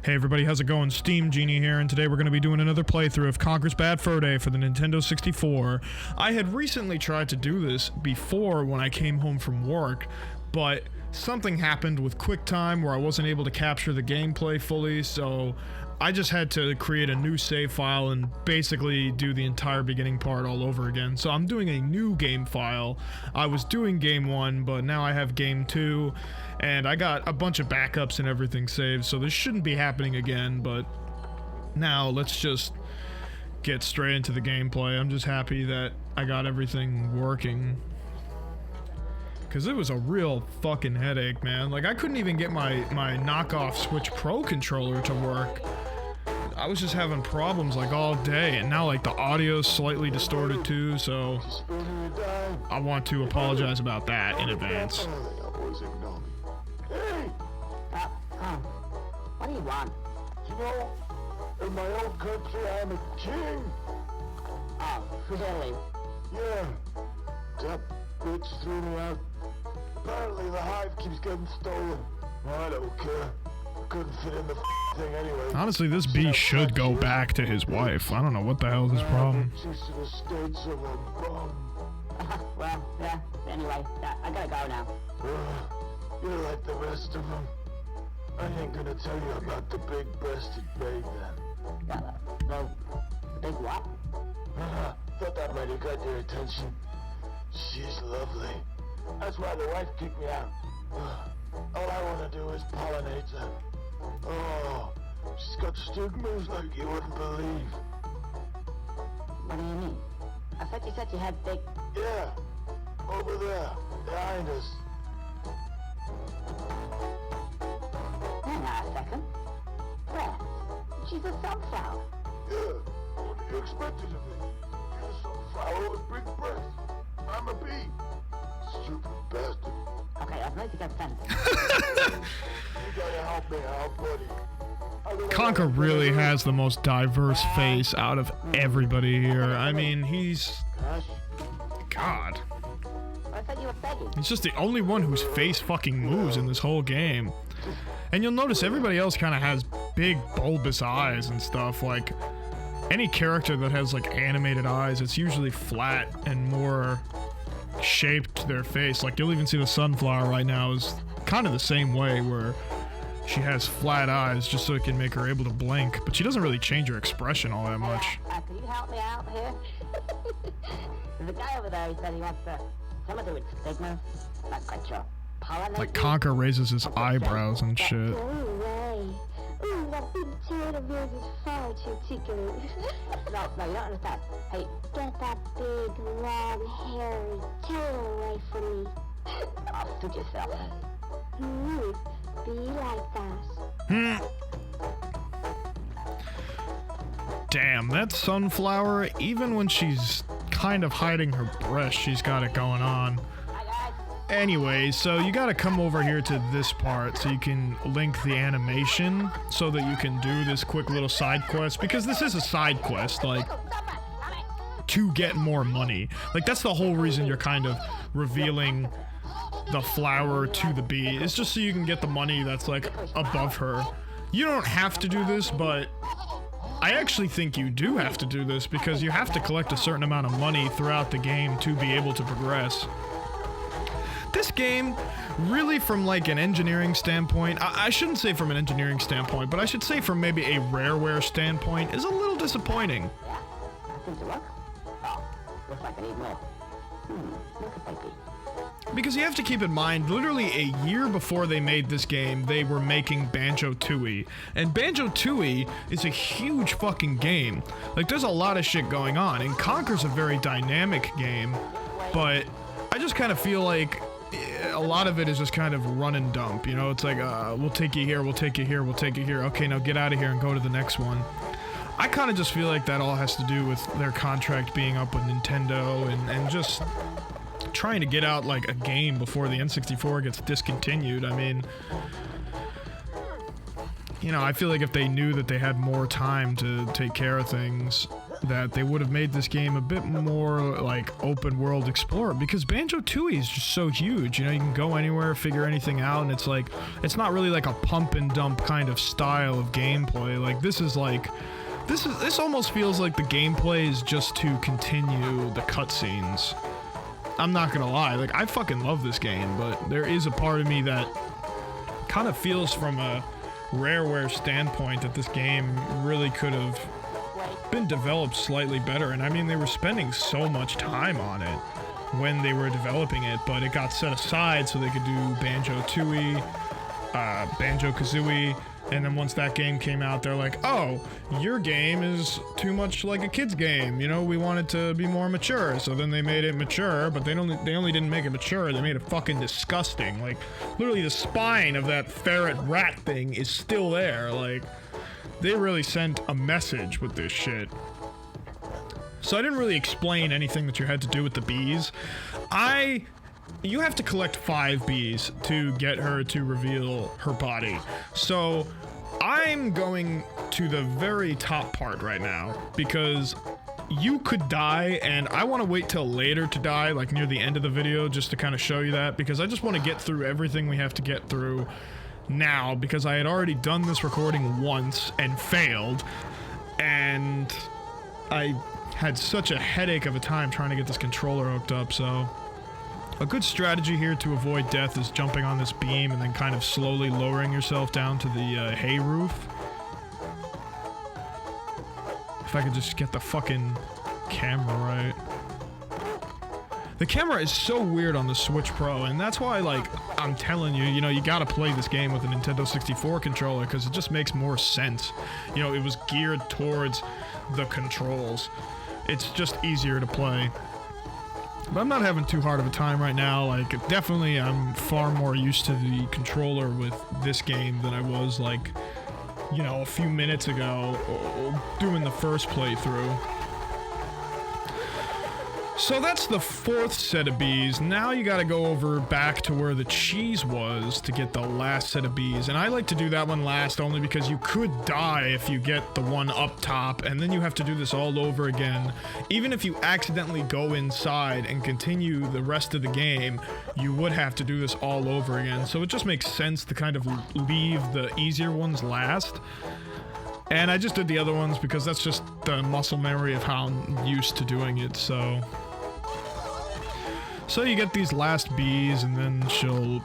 Hey everybody, how's it going? Steam Genie here, and today we're going to be doing another playthrough of Conker's Bad Fur Day for the Nintendo 64. I had recently tried to do this before when I came home from work, but something happened with QuickTime where I wasn't able to capture the gameplay fully, so I just had to create a new save file and basically do the entire beginning part all over again. So I'm doing a new game file. I was doing game 1, but now I have game 2, and I got a bunch of backups and everything saved, so this shouldn't be happening again, but now let's just get straight into the gameplay. I'm just happy that I got everything working, because it was a real fucking headache, man. Like, I couldn't even get my knockoff Switch Pro controller to work. I was just having problems like all day, and now like the audio's slightly distorted too, so I want to apologize about that in advance. Hey! What do you want? You know, in my own country, I'm a king. Oh, really? Yeah. That bitch threw me out. Apparently the hive keeps getting stolen. I don't care. Couldn't fit in the thing anyway. Honestly, this bee should go back to his wife. I don't know what the hell is his problem. Well, yeah, anyway, I gotta go now. You're like the rest of them. I ain't gonna tell you about the big-breasted babe then. The big what? Thought that might have got your attention. She's lovely. That's why the wife kicked me out. All I want to do is pollinate her. Oh, she's got stigmas like you wouldn't believe. What do you mean? I thought you said you had big... Yeah, over there, behind us. Hang on a second. Breath. She's a sunflower. Yeah, what do you expect her to be? You're a sunflower with big breasts. I'm a bee. Stupid bastard. Okay, I'd like to get offended. You gotta help me out, buddy. Conker really has the most diverse face out of everybody here. I mean, he's... God. I thought you were begging. He's just the only one whose face fucking moves in this whole game. And you'll notice everybody else kind of has big bulbous eyes and stuff. Like, any character that has like animated eyes, it's usually flat and more shaped to their face. Like, you'll even see the sunflower right now is kind of the same way, where she has flat eyes just so it can make her able to blink, but she doesn't really change her expression all that much. Can you help me out here? There's a guy over there, he said he wants to something to do with stigma. Not quite sure. Like, Conker raises his eyebrows and shit. Go away. Ooh, that big tail of yours is far too ticklish. No, you don't understand. Hey, Get that big, long, hairy tail away from me. I'll suit yourself. Be like that. Damn, that sunflower, even when she's kind of hiding her breast, she's got it going on. Anyway, so you gotta come over here to this part so you can link the animation so that you can do this quick little side quest, because this is a side quest, like, to get more money. Like, that's the whole reason you're kind of revealing the flower to the bee, is just so you can get the money that's like above her. You don't have to do this, but I actually think you do have to do this, because you have to collect a certain amount of money throughout the game to be able to progress. This game, really, from like an engineering standpoint, I shouldn't say from an engineering standpoint, but I should say from maybe a Rareware standpoint, is a little disappointing. yeah, that seems to work. Oh, looks like I need more. Look at that bee. Because you have to keep in mind, literally a year before they made this game, they were making Banjo-Tooie. And Banjo-Tooie is a huge fucking game. Like, there's a lot of shit going on, and Conker's a very dynamic game, but I just kind of feel like a lot of it is just kind of run and dump, you know? It's like, we'll take you here, we'll take you here, we'll take you here. Okay, now get out of here and go to the next one. I kind of just feel like that all has to do with their contract being up with Nintendo and just trying to get out like a game before the N64 gets discontinued. I mean, you know, I feel like if they knew that they had more time to take care of things, that they would have made this game a bit more like open world explorer, because Banjo-Tooie is just so huge. You know, you can go anywhere, figure anything out, and it's like, it's not really like a pump and dump kind of style of gameplay. Like, this is like, this almost feels like the gameplay is just to continue the cutscenes. I'm not gonna lie, like, I fucking love this game, but there is a part of me that kind of feels from a Rareware standpoint that this game really could have been developed slightly better. And I mean, they were spending so much time on it when they were developing it, but it got set aside so they could do Banjo-Tooie, Banjo-Kazooie, and then once that game came out, they're like, oh, your game is too much like a kid's game, you know, we want it to be more mature. So then they made it mature, but they only didn't make it mature, they made it fucking disgusting. Like, literally the spine of that ferret rat thing is still there. Like, they really sent a message with this shit. So I didn't really explain anything that you had to do with the bees. You have to collect 5 bees to get her to reveal her body. So I'm going to the very top part right now because you could die, and I want to wait till later to die, like near the end of the video, just to kind of show you that, because I just want to get through everything we have to get through now, because I had already done this recording once and failed, and I had such a headache of a time trying to get this controller hooked up. So a good strategy here to avoid death is jumping on this beam and then kind of slowly lowering yourself down to the hay roof. If I could just get the fucking camera right. The camera is so weird on the Switch Pro, and that's why, like, I'm telling you, you know, you gotta play this game with a Nintendo 64 controller, because it just makes more sense. You know, it was geared towards the controls. It's just easier to play. But I'm not having too hard of a time right now. Like, definitely I'm far more used to the controller with this game than I was, like, you know, a few minutes ago doing the first playthrough. So that's the 4th set of bees. Now you gotta go over back to where the cheese was to get the last set of bees. And I like to do that one last only because you could die if you get the one up top, and then you have to do this all over again. Even if you accidentally go inside and continue the rest of the game, you would have to do this all over again. So it just makes sense to kind of leave the easier ones last. And I just did the other ones because that's just the muscle memory of how I'm used to doing it, so you get these last bees, and then she'll...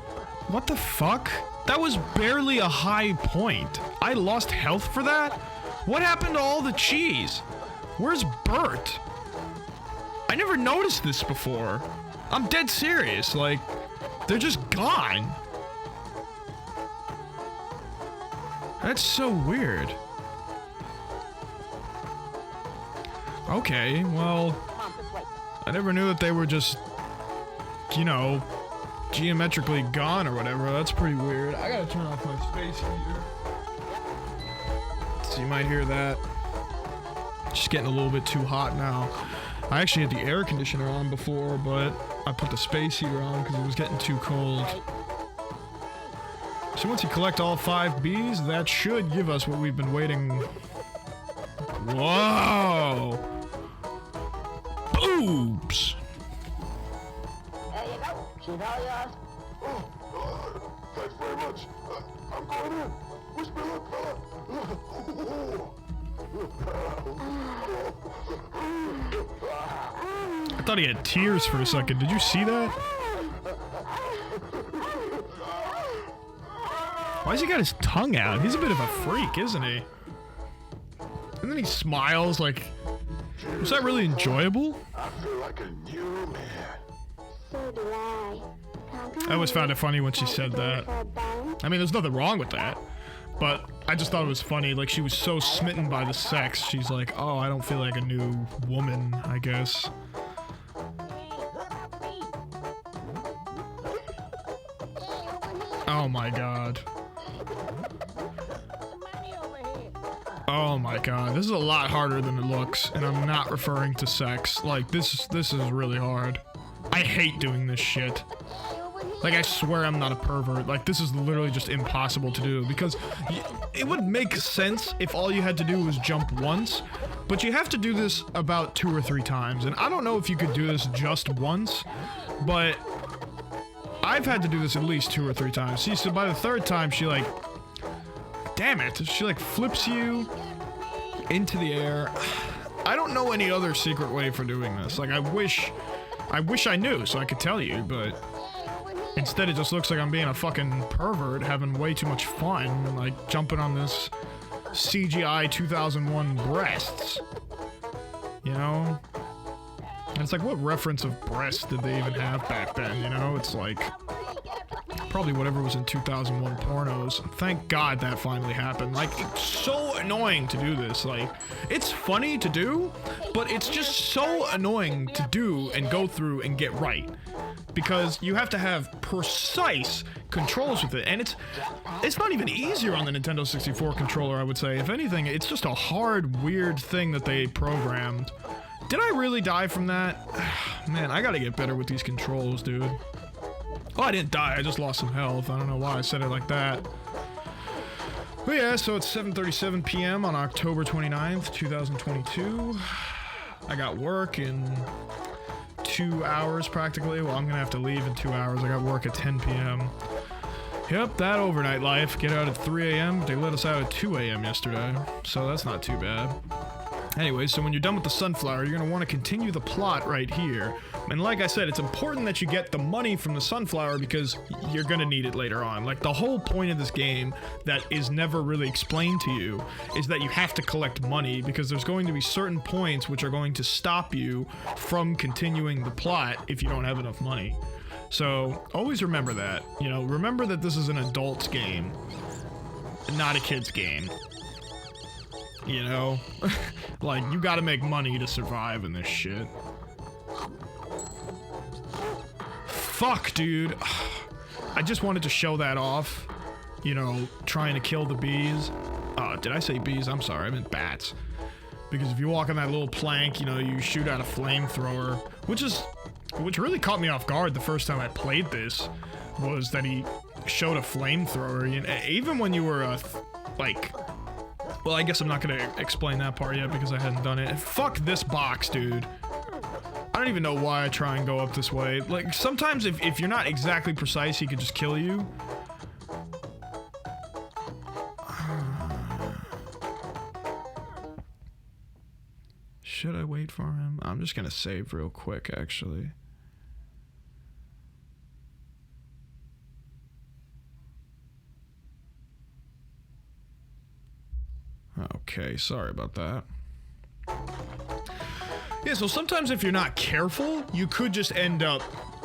What the fuck? That was barely a high point. I lost health for that? What happened to all the cheese? Where's Bert? I never noticed this before. I'm dead serious, like, they're just gone. That's so weird. Okay, well, I never knew that they were just, you know, geometrically gone or whatever. That's pretty weird. I gotta turn off my space heater. So you might hear that. Just getting a little bit too hot now. I actually had the air conditioner on before, but I put the space heater on because it was getting too cold. So once you collect all 5 bees, that should give us what we've been waiting. Whoa! Boobs! There you go. She's all yours. Oh, thanks very much. I'm going in. Wish me luck, fella. I thought he had tears for a second. Did you see that? Why's he got his tongue out? He's a bit of a freak, isn't he? And then he smiles like... Was that really enjoyable? I feel like a new man. So do I. I always found it funny when she said that. I mean, there's nothing wrong with that. But I just thought it was funny. Like, she was so smitten by the sex. She's like, oh, I don't feel like a new woman, I guess. Oh my god. Oh my god, this is a lot harder than it looks, and I'm not referring to sex. Like, this is really hard. I hate doing this shit. Like, I swear I'm not a pervert. Like, this is literally just impossible to do, because it would make sense if all you had to do was jump once, but you have to do this about 2 or 3 times, and I don't know if you could do this just once, but I've had to do this at least 2 or 3 times. See, so by the 3rd time, she, like, damn it, she, like, flips you into the air. I don't know any other secret way for doing this. Like, I wish I knew so I could tell you, but instead it just looks like I'm being a fucking pervert having way too much fun, like jumping on this CGI 2001 breasts. You know? And it's like, what reference of breasts did they even have back then, you know? It's like probably whatever was in 2001 pornos. Thank God that finally happened. Like, it's so annoying to do this. Like, it's funny to do, but it's just so annoying to do and go through and get right. Because you have to have precise controls with it, and it's not even easier on the Nintendo 64 controller, I would say. If anything, it's just a hard, weird thing that they programmed. Did I really die from that? Man, I gotta get better with these controls, dude. Oh, I didn't die, I just lost some health. I don't know why I said it like that. But yeah, so it's 7:37 p.m. on October 29th, 2022. I got work in 2 hours practically. Well, I'm gonna have to leave in 2 hours. I got work at 10 p.m. Yep, that overnight life. Get out at 3 a.m. They let us out at 2 a.m. yesterday, so that's not too bad. Anyway, so when you're done with the sunflower, you're gonna want to continue the plot right here. And like I said, it's important that you get the money from the sunflower because you're gonna need it later on. Like, the whole point of this game that is never really explained to you is that you have to collect money because there's going to be certain points which are going to stop you from continuing the plot if you don't have enough money. So always remember that. You know, remember that this is an adult's game, not a kid's game. You know? Like, you gotta make money to survive in this shit. Fuck, dude. I just wanted to show that off. You know, trying to kill the bees. Did I say bees? I'm sorry, I meant bats. Because if you walk on that little plank, you know, you shoot out a flamethrower. Which really caught me off guard the first time I played this. Was that he showed a flamethrower. You know, even when you were, like... Well, I guess I'm not gonna explain that part yet because I hadn't done it. Fuck this box, dude. I don't even know why I try and go up this way. Like, sometimes if you're not exactly precise, he could just kill you. Should I wait for him? I'm just gonna save real quick, actually. Okay, sorry about that. Yeah, so sometimes if you're not careful, you could just end up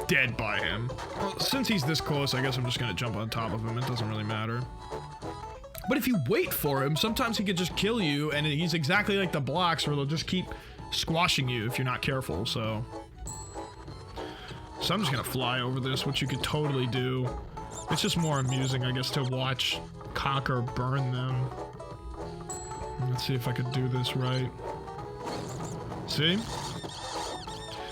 dead by him. Well, since he's this close, I guess I'm just gonna jump on top of him. It doesn't really matter. But if you wait for him, sometimes he could just kill you, and he's exactly like the blocks where they'll just keep squashing you if you're not careful, so... So I'm just gonna fly over this, which you could totally do. It's just more amusing, I guess, to watch Conker burn them. Let's see if I could do this right. See?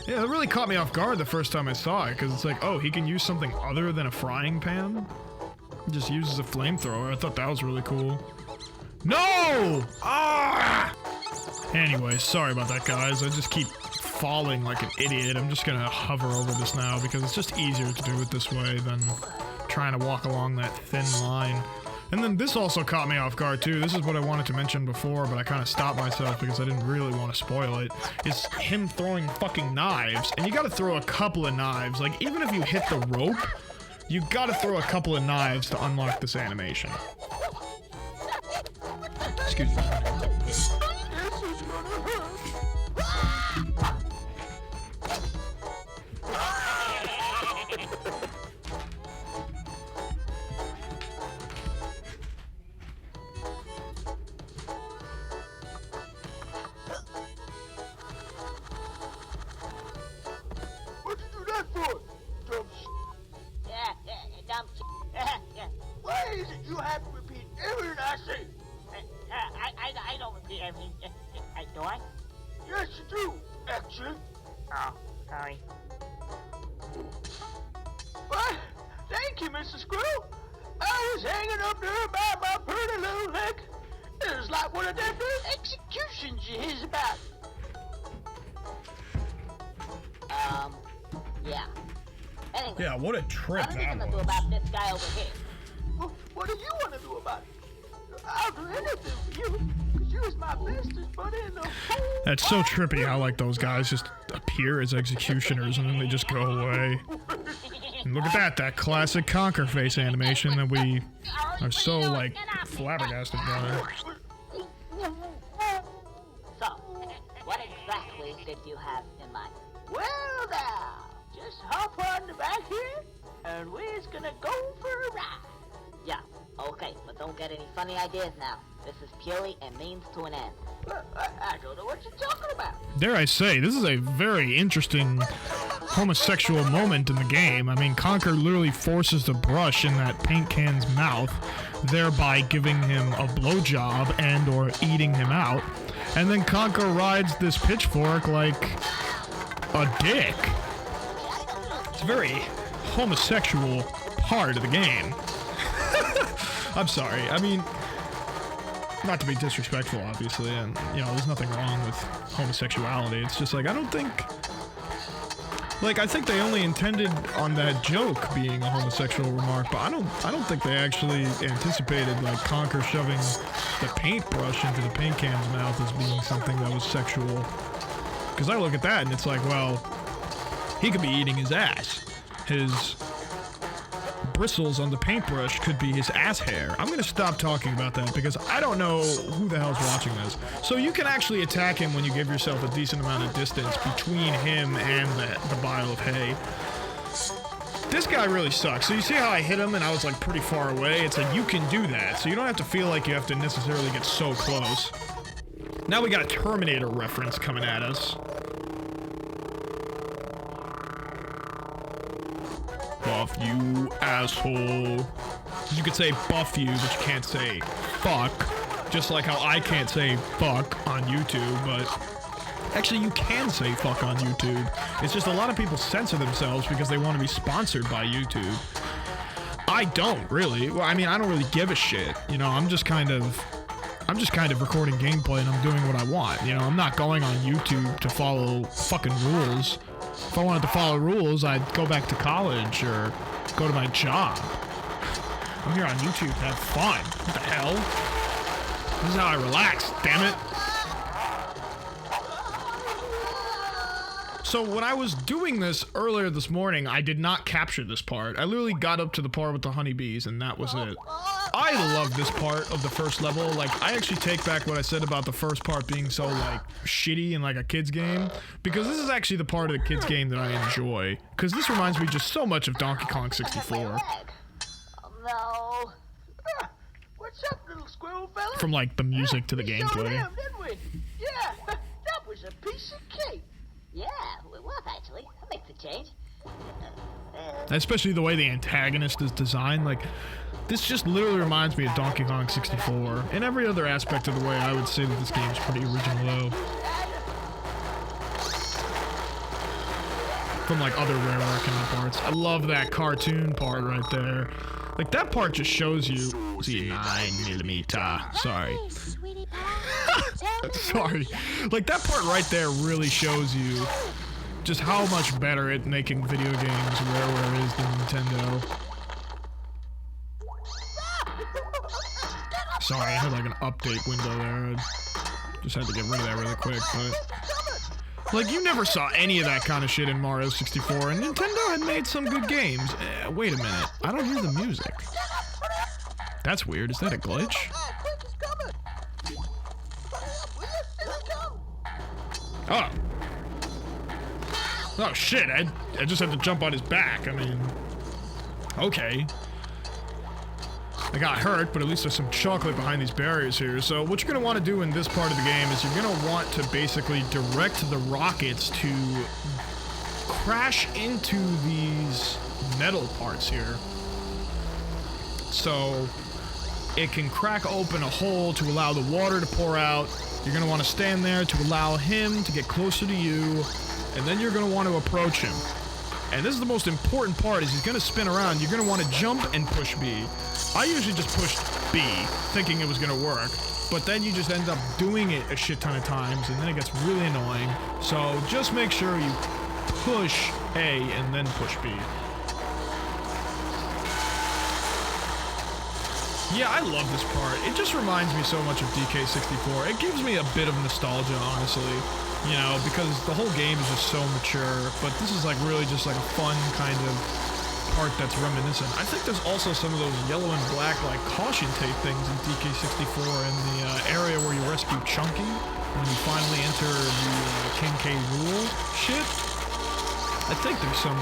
Yeah, that really caught me off guard the first time I saw it, because it's like, oh, he can use something other than a frying pan? He just uses a flamethrower. I thought that was really cool. No! Ah! Anyway, sorry about that, guys. I just keep falling like an idiot. I'm just gonna hover over this now, because it's just easier to do it this way than trying to walk along that thin line. And then this also caught me off guard too. This is what I wanted to mention before, but I kind of stopped myself because I didn't really want to spoil it. Is him throwing fucking knives, and you gotta throw a couple of knives. Like, even if you hit the rope, you gotta throw a couple of knives to unlock this animation. Excuse me. Why is it you have to repeat everything I say? I don't repeat everything. Do I? Yes, you do, actually. Oh, sorry. What? Mr. Squirrel. I was hanging up there by my pretty little neck. It was like one of them executions you hear about. Yeah. Anyway. Yeah, what a trip What are you that gonna do was. about this guy over here? Well, what do you want to do about it? I'll do anything for you, because you was my bestest buddy in the whole That's so trippy how, like, those guys just appear as executioners and then they just go away. And look at that classic Conker face animation that we are so, like, flabbergasted by. So, what exactly did you have in mind? Well, now, just hop on the back here, and we're gonna go for a ride. Yeah, okay, but don't get any funny ideas now. This is purely a means to an end. I don't know what you're talking about. Dare I say, this is a very interesting homosexual moment in the game. I mean, Conker literally forces the brush in that paint can's mouth, thereby giving him a blowjob and or eating him out. And then Conker rides this pitchfork like a dick. It's a very homosexual part of the game. I'm sorry. I mean, not to be disrespectful, obviously, and, you know, there's nothing wrong with homosexuality. It's just like, I don't think... Like, I think they only intended on that joke being a homosexual remark, but I don't think they actually anticipated, like, Conker shoving the paintbrush into the paint can's mouth as being something that was sexual. Because I look at that and it's like, well, he could be eating his ass. His bristles on the paintbrush could be his ass hair. I'm gonna stop talking about that because I don't know who the hell's watching this. So you can actually attack him when you give yourself a decent amount of distance between him and the pile of hay. This guy really sucks. So you see how I hit him and I was like pretty far away? It's like you can do that. So you don't have to feel like you have to necessarily get so close. Now we got a Terminator reference coming at us. Buff you, asshole. You could say buff you, but you can't say fuck. Just like how I can't say fuck on YouTube, but actually you can say fuck on YouTube. It's just a lot of people censor themselves because they want to be sponsored by YouTube. I don't really. Well, I mean, I don't really give a shit. You know, I'm just kind of recording gameplay and I'm doing what I want. You know, I'm not going on YouTube to follow fucking rules. If I wanted to follow rules, I'd go back to college or go to my job. I'm here on YouTube to have fun. What the hell? This is how I relax, damn it. So when I was doing this earlier this morning, I did not capture this part. I literally got up to the part with the honeybees and that was it. I love this part of the first level. Like, I actually take back what I said about the first part being so, like, shitty and like a kid's game. Because this is actually the part of the kid's game that I enjoy. Because this reminds me just so much of Donkey Kong 64. Oh, no. What's up, little squirrel fella? From, like, the music to the We showed gameplay. him, didn't we? Yeah, that was a piece of cake. Yeah, it was actually. That makes a change. Especially the way the antagonist is designed. Like, this just literally reminds me of Donkey Kong 64. In every other aspect of the way, I would say that this game's pretty original, though. From, like, other Rare Reckoning parts. I love that cartoon part right there. Like, that part just shows you... See, 9mm. Sorry. Sorry. Like, that part right there really shows you just how much better at making video games Rareware is than Nintendo. Sorry, I had like an update window there. I just had to get rid of that really quick, but... Like, you never saw any of that kind of shit in Mario 64, and Nintendo had made some good games. Wait a minute. I don't hear the music. That's weird. Is that a glitch? Oh. Oh, shit. I just had to jump on his back. I mean... Okay. I got hurt, but at least there's some chocolate behind these barriers here. So what you're going to want to do in this part of the game is you're going to want to basically direct the rockets to crash into these metal parts here. So it can crack open a hole to allow the water to pour out. You're going to want to stand there to allow him to get closer to you, and then you're going to want to approach him. And this is the most important part, is he's gonna spin around. You're gonna wanna jump and push B. I usually just pushed B, thinking it was gonna work. But then you just end up doing it a shit ton of times, and then it gets really annoying. So just make sure you push A and then push B. Yeah, I love this part. It just reminds me so much of DK64. It gives me a bit of nostalgia, honestly. You know, because the whole game is just so mature, but this is like really just like a fun kind of part that's reminiscent. I think there's also some of those yellow and black like caution tape things in DK64 in the area where you rescue Chunky when you finally enter the King K. Rool shit. I think there's some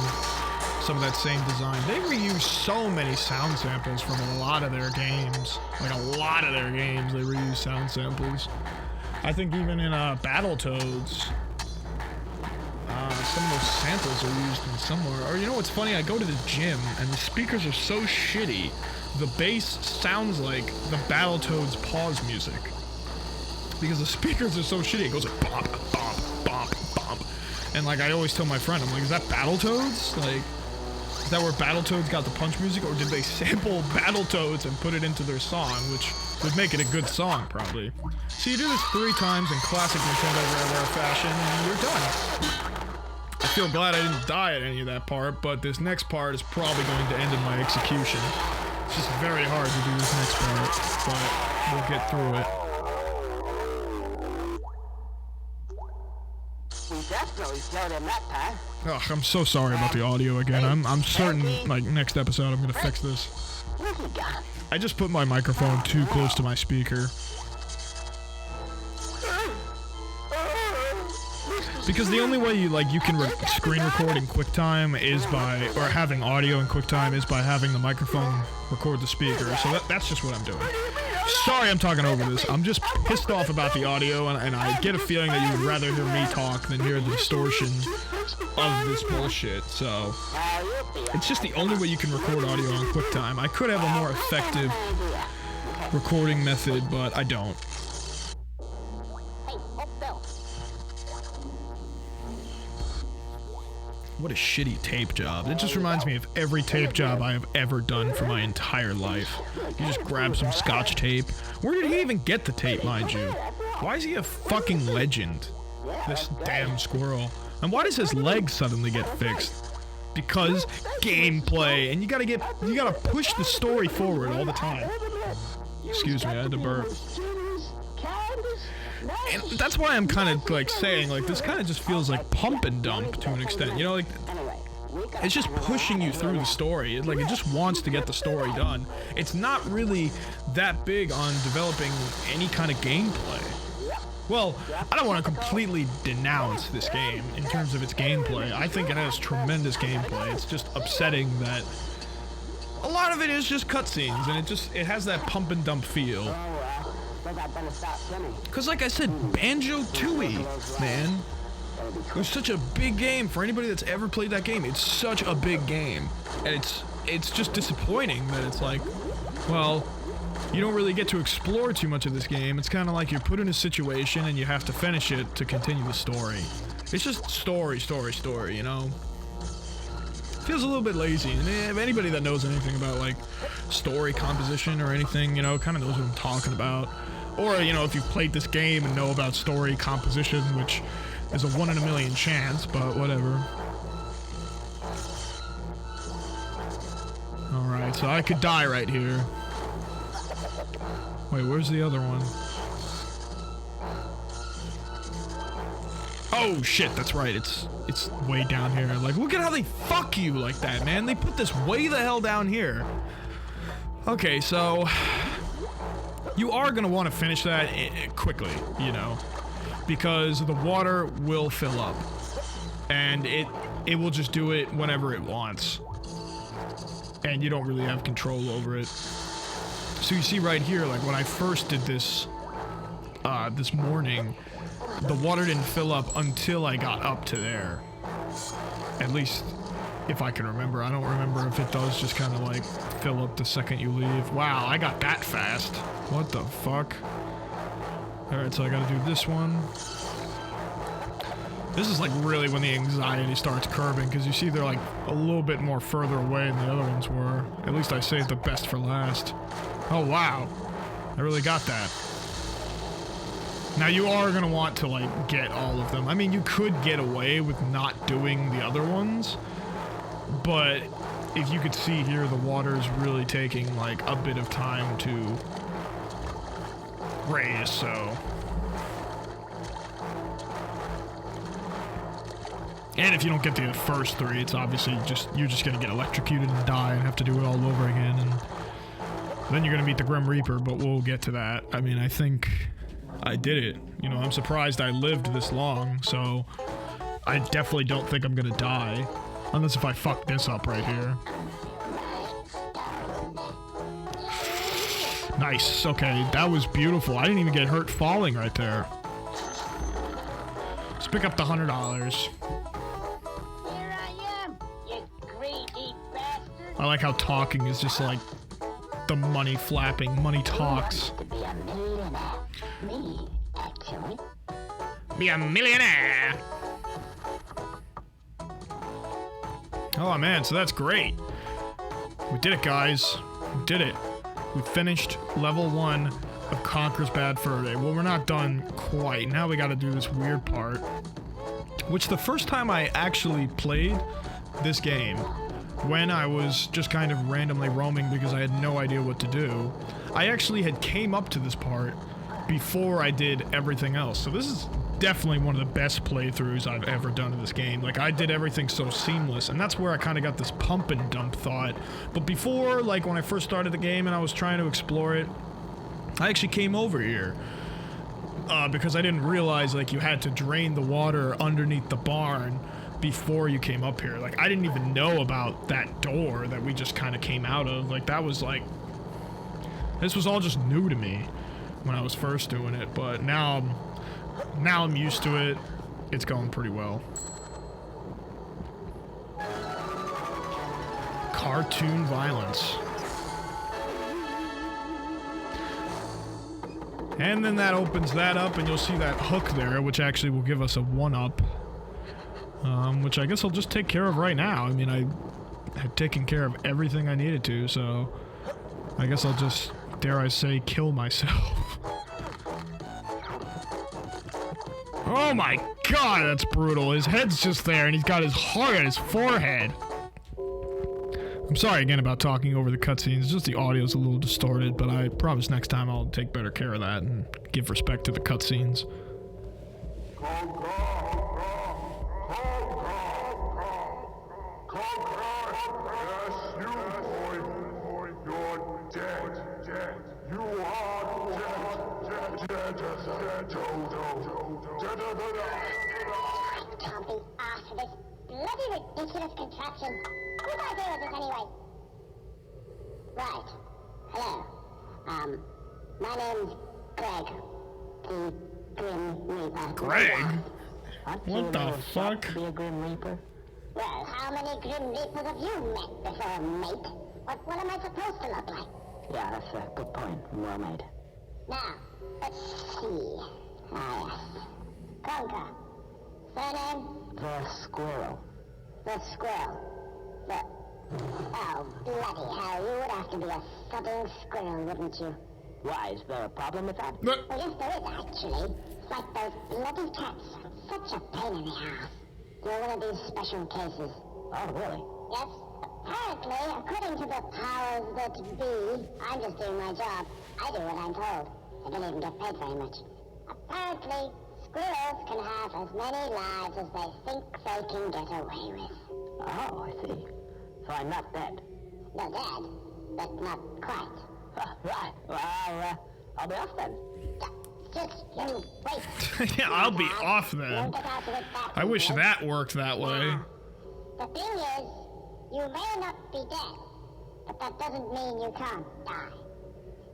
of that same design. They reuse so many sound samples from a lot of their games. Like a lot of their games, they reuse sound samples. I think even in Battletoads, some of those samples are used in somewhere. Or you know what's funny? I go to the gym and the speakers are so shitty. The bass sounds like the Battletoads pause music. Because the speakers are so shitty. It goes like bop, bop, bop, bop. And like I always tell my friend, I'm like, is that Battletoads? Like, is that where Battletoads got the punch music? Or did they sample Battletoads and put it into their song? Which would make it a good song, probably. So you do this 3 times in classic Nintendo Rare fashion, and you're done. I feel glad I didn't die at any of that part, but this next part is probably going to end in my execution. It's just very hard to do this next part, but we'll get through it. We definitely slowed him that time. Ugh, I'm so sorry about the audio again. I'm certain, like, next episode I'm gonna fix this. Where's he gone? I just put my microphone too close to my speaker. Because the only way you can screen record in QuickTime is by, or having audio in QuickTime is by having the microphone record the speaker. So that's just what I'm doing. Sorry I'm talking over this. I'm just pissed off about the audio, and I get a feeling that you would rather hear me talk than hear the distortion of this bullshit. So it's just the only way you can record audio on QuickTime. I could have a more effective recording method, but I don't. What a shitty tape job. It just reminds me of every tape job I have ever done for my entire life. You just grab some scotch tape. Where did he even get the tape, mind you? Why is he a fucking legend? This damn squirrel. And why does his leg suddenly get fixed? Because gameplay, and you gotta push the story forward all the time. Excuse me, I had to burp. And that's why I'm kind of like saying, like, this kind of just feels like pump and dump to an extent, you know, like, it's just pushing you through the story. It just wants to get the story done. It's not really that big on developing any kind of gameplay. Well, I don't want to completely denounce this game in terms of its gameplay. I think it has tremendous gameplay. It's just upsetting that a lot of it is just cutscenes, and it has that pump and dump feel. Because like I said, Banjo-Tooie, man, it was such a big game for anybody that's ever played that game. It's such a big game, and it's just disappointing that it's like, well, you don't really get to explore too much of this game. It's kind of like you're put in a situation and you have to finish it to continue the story. It's just story, you know? Feels a little bit lazy, and if anybody that knows anything about like story composition or anything, you know, kind of knows what I'm talking about. Or, you know, if you've played this game and know about story composition, which is a 1 in a million chance, but whatever. Alright, so I could die right here. Wait, where's the other one? Oh shit, that's right, it's way down here. Like, look at how they fuck you like that, man. They put this way the hell down here. Okay, so you are gonna want to finish that quickly, you know, because the water will fill up, and it will just do it whenever it wants, and you don't really have control over it. So you see right here, like when I first did this this morning, the water didn't fill up until I got up to there. At least if I can remember. I don't remember if it does just kind of like fill up the second you leave. Wow, I got that fast. What the fuck? Alright, so I gotta do this one. This is like really when the anxiety starts curving, because you see they're like a little bit more further away than the other ones were. At least I saved the best for last. Oh wow, I really got that. Now you are gonna want to like get all of them. I mean, you could get away with not doing the other ones, but if you could see here, the water is really taking like a bit of time to raise, so. And if you don't get the first 3, it's obviously you're just gonna get electrocuted and die and have to do it all over again, and then you're gonna meet the Grim Reaper, but we'll get to that. I mean, I think I did it. You know, I'm surprised I lived this long, so I definitely don't think I'm gonna die. Unless if I fuck this up right here. Nice, okay, that was beautiful. I didn't even get hurt falling right there. Let's pick up the $100. I like how talking is just like the money flapping. Money talks. To be a millionaire. Me, actually. Be a millionaire. Oh man, so that's great. We did it, guys. We did it. We finished level 1 of Conker's Bad Fur Day. Well, we're not done quite. Now we gotta do this weird part. Which the first time I actually played this game, when I was just kind of randomly roaming because I had no idea what to do, I actually had came up to this part before I did everything else. So this is definitely one of the best playthroughs I've ever done in this game. Like, I did everything so seamless, and that's where I kind of got this pump and dump thought. But before, like when I first started the game and I was trying to explore it, I actually came over here. Because I didn't realize, like, you had to drain the water underneath the barn before you came up here. Like, I didn't even know about that door that we just kind of came out of. Like, that was like, this was all just new to me when I was first doing it, but now I'm used to it. It's going pretty well. Cartoon violence. And then that opens that up, and you'll see that hook there, which actually will give us a 1-up. Which I guess I'll just take care of right now. I mean, I had taken care of everything I needed to, so I guess I'll just, dare I say, kill myself. Oh my god, that's brutal. His head's just there, and he's got his heart on his forehead. I'm sorry again about talking over the cutscenes. Just the audio's a little distorted, but I promise next time I'll take better care of that and give respect to the cutscenes. Can't be asked for this bloody ridiculous contraption. Whose idea was this anyway? Right. Hello. My name's Greg. The Grim Reaper. Greg? What the fuck? To be a Grim Reaper? Well, how many Grim Reapers have you met before, mate? What am I supposed to look like? Yeah, that's a good point. Well made. Now, let's see. Ah, yes. Conker. Surname? The squirrel. The squirrel. The... Oh, bloody hell, you would have to be a sodding squirrel, wouldn't you? Why, is there a problem with that? Well, yes, there is, actually. It's like those bloody cats. Such a pain in the ass. You're one of these special cases. Oh, really? Yes. Apparently, according to the powers that be, I'm just doing my job. I do what I'm told. I don't even get paid very much. Apparently, squirrels can have as many lives as they think they can get away with. Oh, I see. So I'm not dead. You're dead, but not quite. Right. Well, I'll be off then. Just you wait. Yeah, I'll be off then. I wish that worked that way. The thing is, you may not be dead, but that doesn't mean you can't die.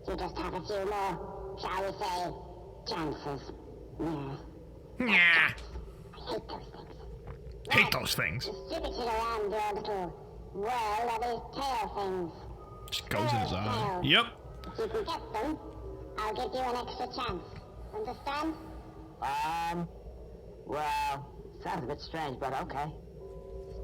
You just have a few more, shall we say, chances. Yeah. Yeah. I hate those things. Hate those things. Distributed around your little world are these tail things. Just goes in his eye. Yep. If you can get them, I'll give you an extra chance. Understand? Well, Sounds a bit strange, but okay.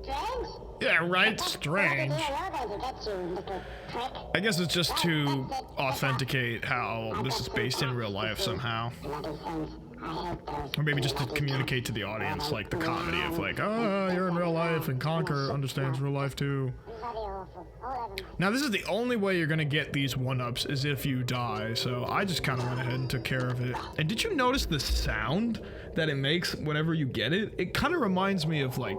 Strange? Yeah, right, strange. Yeah, you're going to get you, little prick. I guess it's just to authenticate how this is based in real life somehow. Bloody things. I hope those Or maybe just to communicate to the audience, like, the comedy of, like, oh, you're in real life, and Conker understands real life, too. bloody awful. All of them. Now, this is the only way you're gonna get these one-ups is if you die, so I just kind of went ahead and took care of it. And did you notice the sound that it makes whenever you get it? It kind of reminds me of, like,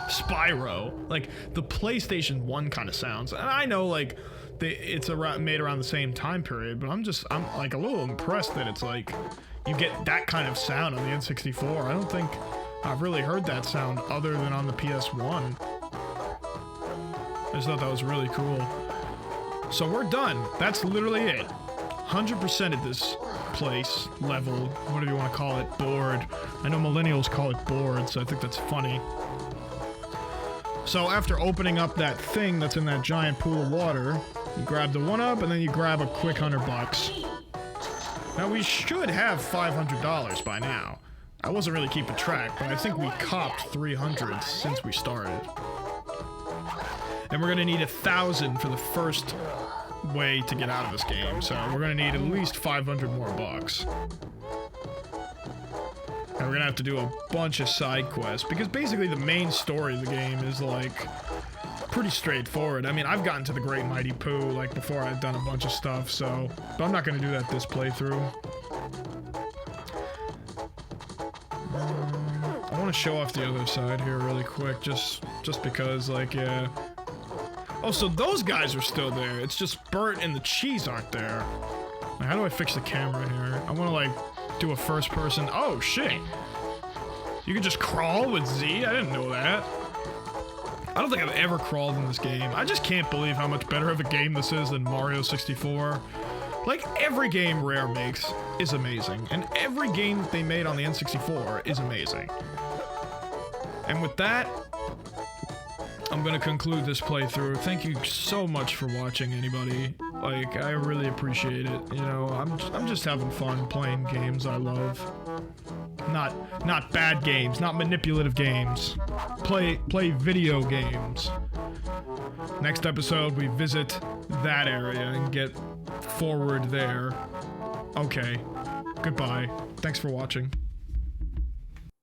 Spyro, like the PlayStation 1 kind of sounds. And I know, like, it's made around the same time period, but I'm like a little impressed that it's like you get that kind of sound on the N64. I don't think I've really heard that sound other than on the PS1. I just thought that was really cool. So we're done. That's literally it. 100% at this place, level, whatever you want to call it, board. I know millennials call it board, so I think that's funny. So after opening up that thing that's in that giant pool of water, you grab the 1-up and then you grab a quick $100. Now we should have $500 by now. I wasn't really keeping track, but I think we copped 300 since we started. And we're gonna need 1,000 for the first way to get out of this game, so we're gonna need at least 500 more bucks. And we're gonna have to do a bunch of side quests, because basically the main story of the game is, like, pretty straightforward. I mean, I've gotten to the Great Mighty Pooh, like, before I've done a bunch of stuff, so... But I'm not gonna do that this playthrough. I want to show off the other side here really quick, just because, like, yeah... Oh, so those guys are still there. It's just Bert and the cheese aren't there. Now, how do I fix the camera here? I want to, like, do a first person. Oh, shit. You can just crawl with Z? I didn't know that. I don't think I've ever crawled in this game. I just can't believe how much better of a game this is than Mario 64. Like, every game Rare makes is amazing. And every game that they made on the N64 is amazing. And with that, I'm gonna conclude this playthrough. Thank you so much for watching, anybody. Like, I really appreciate it. You know, I'm just having fun playing games I love. Not bad games, not manipulative games. Play video games. Next episode, we visit that area and get forward there. Okay. Goodbye. Thanks for watching.